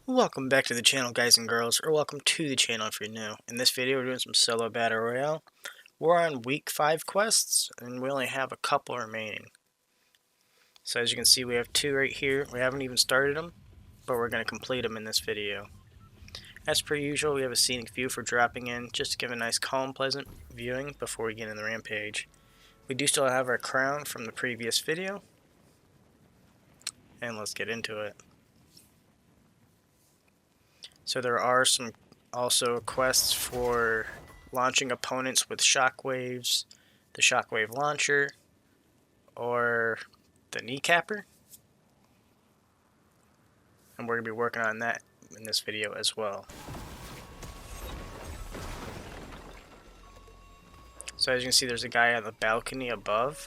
Welcome back to the channel, guys and girls, or welcome to the channel if you're new. In this video, we're doing some solo battle royale. We're on week 5 quests, and we only have a couple remaining. So as you can see, we have 2 right here. We haven't even started them, but we're going to complete them in this video. As per usual, we have a scenic view for dropping in, just to give a nice calm, pleasant viewing before we get in the rampage. We do still have our crown from the previous video, and let's get into it. So there are some also quests for launching opponents with shockwaves, the shockwave launcher, or the kneecapper. And we're going to be working on that in this video as well. So as you can see, there's a guy on the balcony above.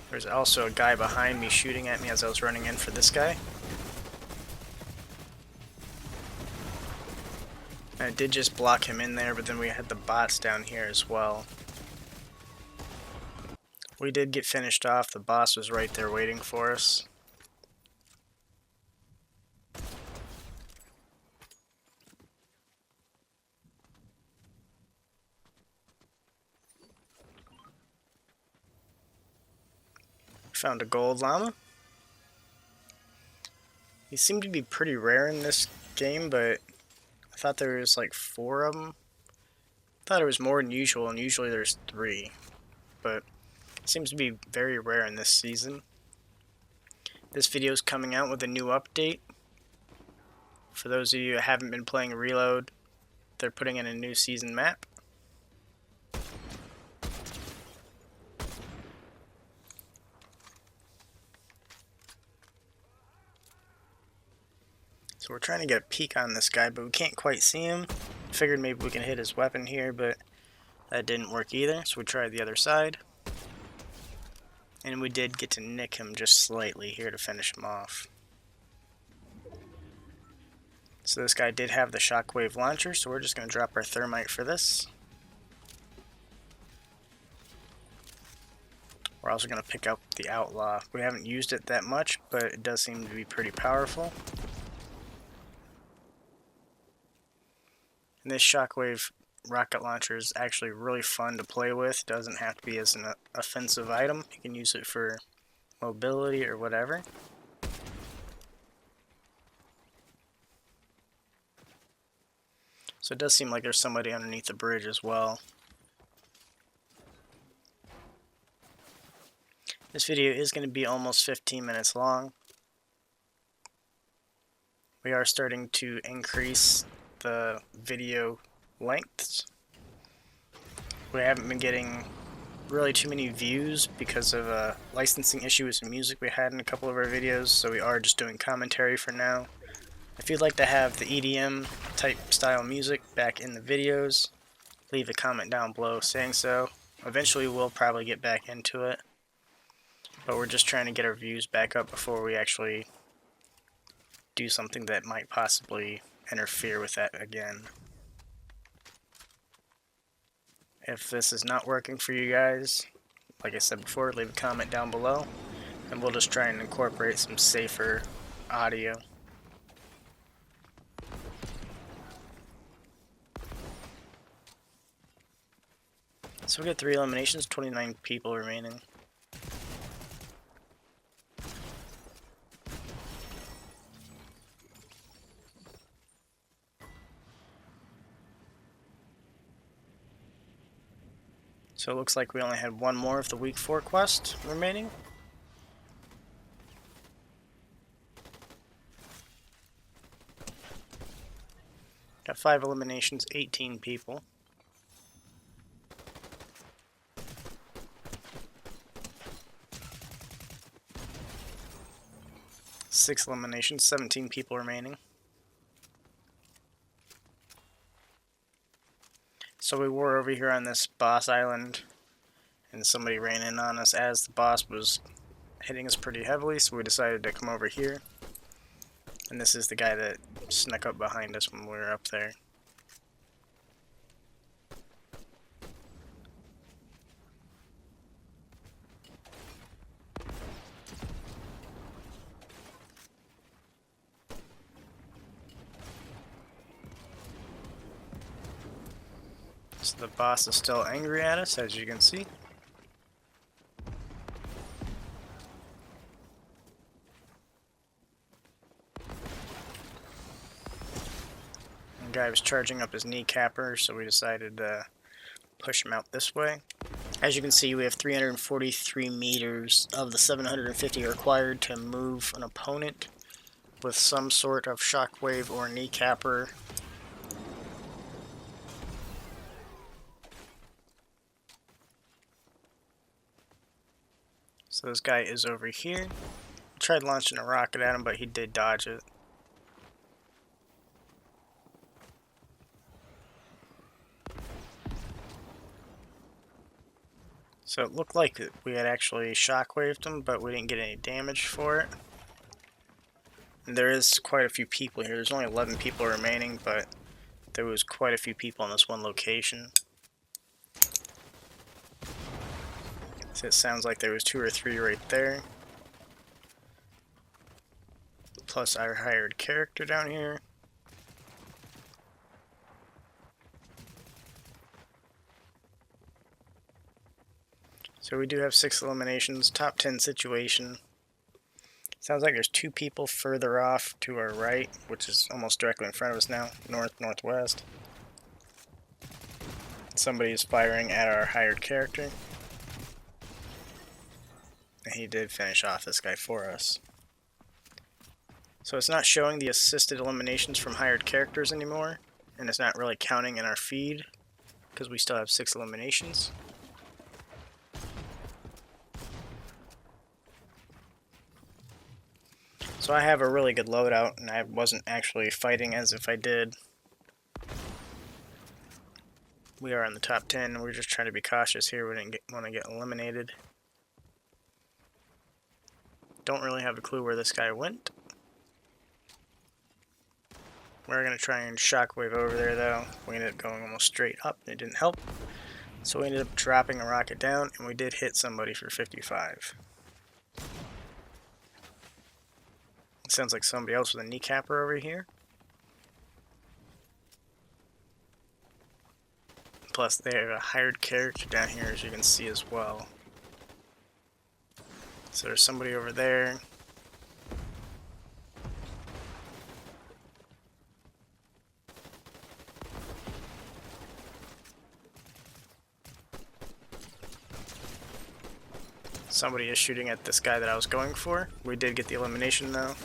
There's also a guy behind me shooting at me as I was running in for this guy. And I did just block him in there, but then we had the bots down here as well. We did get finished off. The boss was right there waiting for us. Found a gold llama. These seem to be pretty rare in this game, but I thought there was like 4 of them. I thought it was more than usual, and usually there's 3. But it seems to be very rare in this season. This video is coming out with a new update. For those of you who haven't been playing Reload, they're putting in a new season map. So we're trying to get a peek on this guy, but we can't quite see him. Figured maybe we can hit his weapon here, but that didn't work either, so we tried the other side. And we did get to nick him just slightly here to finish him off. So this guy did have the shockwave launcher, so we're just going to drop our thermite for this. We're also going to pick up the outlaw. We haven't used it that much, but it does seem to be pretty powerful. And this shockwave rocket launcher is actually really fun to play with. It doesn't have to be as an offensive item. You can use it for mobility or whatever. So it does seem like there's somebody underneath the bridge as well. This video is going to be almost 15 minutes long. We are starting to increase the video lengths. We haven't been getting really too many views because of a licensing issue with some music we had in a couple of our videos, so we are just doing commentary for now. If you'd like to have the EDM type style music back in the videos, leave a comment down below saying so. Eventually we'll probably get back into it, but we're just trying to get our views back up before we actually do something that might possibly interfere with that again. If this is not working for you guys, like I said before, leave a comment down below, and we'll just try and incorporate some safer audio. So we got 3 eliminations, 29 people remaining. So it looks like we only had 1 more of the week 4 quest remaining. Got 5 eliminations, 18 people. Six eliminations, 17 people remaining. So we were over here on this boss island, and somebody ran in on us as the boss was hitting us pretty heavily, so we decided to come over here. And this is the guy that snuck up behind us when we were up there. So the boss is still angry at us, as you can see. The guy was charging up his kneecapper, so we decided to push him out this way. As you can see, we have 343 meters of the 750 required to move an opponent with some sort of shockwave or kneecapper. So this guy is over here. I tried launching a rocket at him, but he did dodge it. So it looked like we had actually shockwaved him, but we didn't get any damage for it. And there is quite a few people here. There's only 11 people remaining, but there was quite a few people in this one location. So it sounds like there was 2 or 3 right there. Plus our hired character down here. So we do have 6 eliminations, top 10 situation. Sounds like there's 2 people further off to our right, which is almost directly in front of us now, northwest. Somebody is firing at our hired character. And he did finish off this guy for us. So it's not showing the assisted eliminations from hired characters anymore, and it's not really counting in our feed, because we still have 6 eliminations. So I have a really good loadout, and I wasn't actually fighting as if I did. We are in the top 10, we're just trying to be cautious here, we didn't want to get eliminated. Don't really have a clue where this guy went. We're going to try and shockwave over there though. We ended up going almost straight up, and it didn't help. So we ended up dropping a rocket down, and we did hit somebody for 55. It sounds like somebody else with a kneecapper over here. Plus they have a hired character down here, as you can see as well. So there's somebody over there. Somebody is shooting at this guy that I was going for. We did get the elimination though.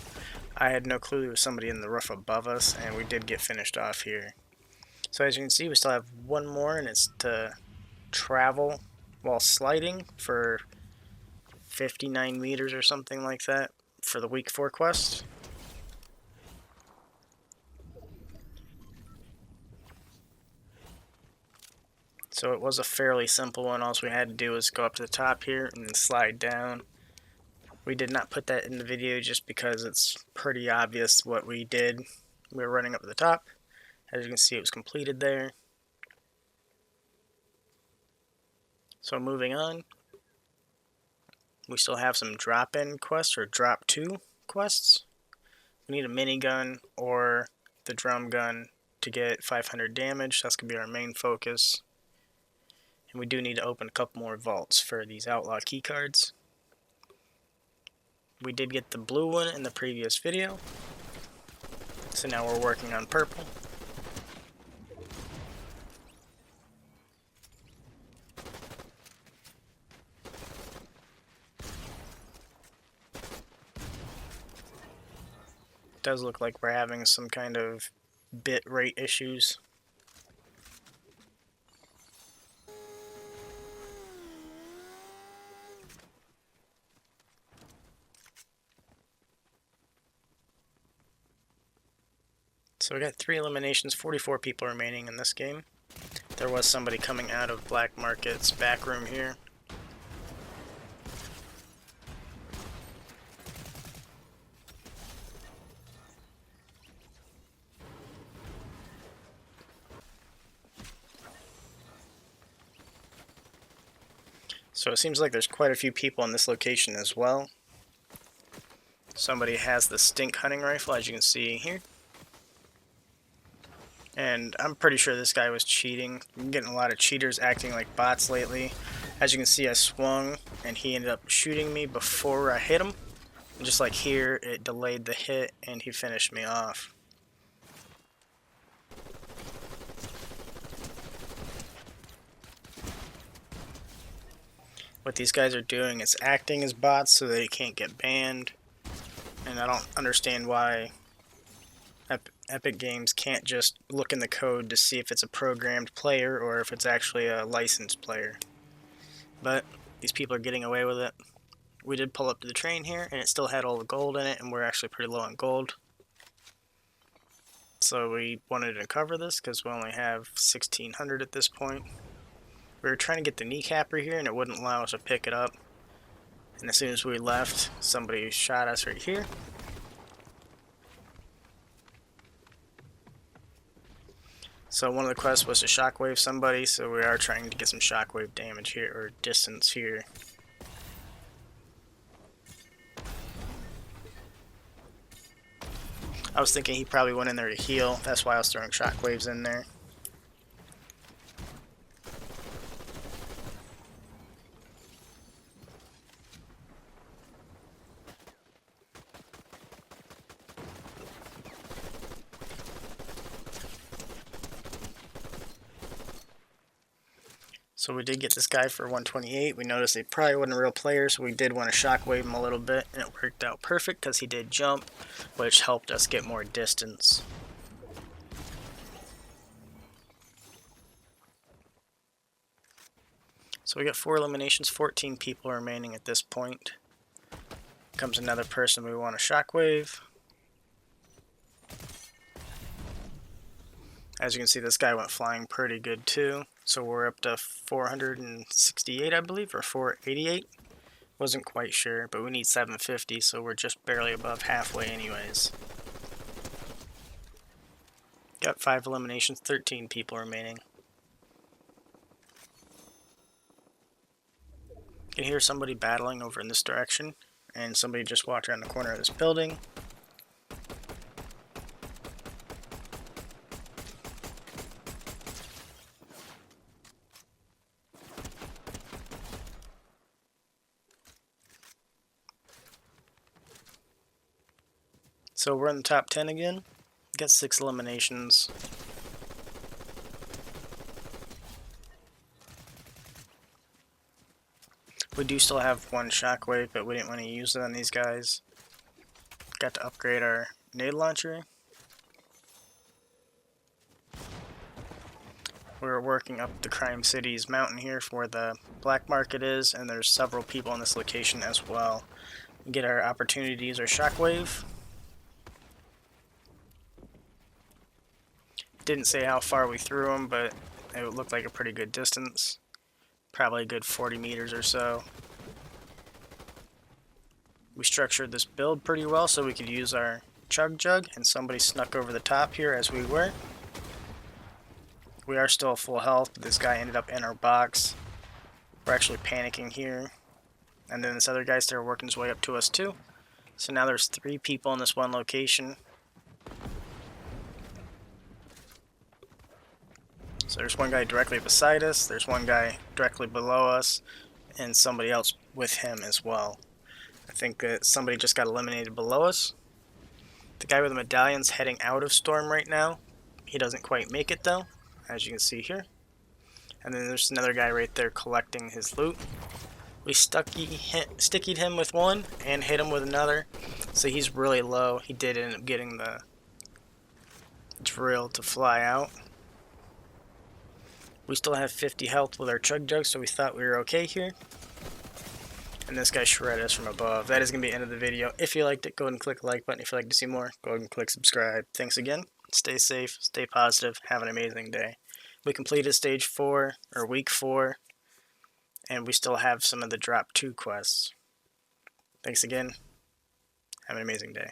I had no clue there was somebody in the roof above us, and we did get finished off here. So as you can see, we still have 1 more, and it's to travel while sliding for 59 meters or something like that for the week 4 quest. So it was a fairly simple one. All we had to do was go up to the top here and then slide down. We did not put that in the video just because it's pretty obvious what we did. We were running up to the top. As you can see, it was completed there. So moving on, we still have some drop-in quests or drop-2 quests. We need a minigun or the drum gun to get 500 damage. That's going to be our main focus. And we do need to open a couple more vaults for these outlaw keycards. We did get the blue one in the previous video, so now we're working on purple. It does look like we're having some kind of bit rate issues. So we got 3 eliminations, 44 people remaining in this game. There was somebody coming out of Black Market's back room here. So it seems like there's quite a few people in this location as well. Somebody has the stink hunting rifle, as you can see here. And I'm pretty sure this guy was cheating. I'm getting a lot of cheaters acting like bots lately. As you can see, I swung and he ended up shooting me before I hit him. And just like here, it delayed the hit and he finished me off. What these guys are doing is acting as bots so they can't get banned. And I don't understand why Epic Games can't just look in the code to see if it's a programmed player or if it's actually a licensed player. But these people are getting away with it. We did pull up to the train here and it still had all the gold in it, and we're actually pretty low on gold. So we wanted to cover this because we only have 1600 at this point. We were trying to get the kneecapper here and it wouldn't allow us to pick it up. And as soon as we left, somebody shot us right here. So one of the quests was to shockwave somebody, so we are trying to get some shockwave damage here, or distance here. I was thinking he probably went in there to heal, that's why I was throwing shockwaves in there. So we did get this guy for 128. We noticed he probably wasn't a real player, so we did want to shockwave him a little bit, and it worked out perfect because he did jump, which helped us get more distance. So we got 4 eliminations, 14 people remaining at this point. Comes another person we want to shockwave. As you can see, this guy went flying pretty good too. So we're up to 468, I believe, or 488. Wasn't quite sure, but we need 750, so we're just barely above halfway anyways. Got 5 eliminations, 13 people remaining. You can hear somebody battling over in this direction, and somebody just walked around the corner of this building. So we're in the top 10 again. Got 6 eliminations. We do still have 1 shockwave, but we didn't want to use it on these guys. Got to upgrade our nade launcher. We're working up the Crime City's mountain here for where the black market is, and there's several people on this location as well. We get our opportunity to use our shockwave. Didn't say how far we threw them, but it looked like a pretty good distance. Probably a good 40 meters or so. We structured this build pretty well so we could use our chug jug, and somebody snuck over the top here as we were. We are still full health, but this guy ended up in our box. We're actually panicking here. And then this other guy started working his way up to us too. So now there's 3 people in this one location. So there's one guy directly beside us, there's one guy directly below us, and somebody else with him as well. I think that somebody just got eliminated below us. The guy with the medallion's heading out of Storm right now. He doesn't quite make it though, as you can see here. And then there's another guy right there collecting his loot. We stickied him with one and hit him with another, so he's really low. He did end up getting the drill to fly out. We still have 50 health with our chug jug, so we thought we were okay here. And this guy shredded us from above. That is going to be the end of the video. If you liked it, go ahead and click the like button. If you'd like to see more, go ahead and click subscribe. Thanks again. Stay safe, stay positive, have an amazing day. We completed stage 4, or week 4, and we still have some of the drop 2 quests. Thanks again. Have an amazing day.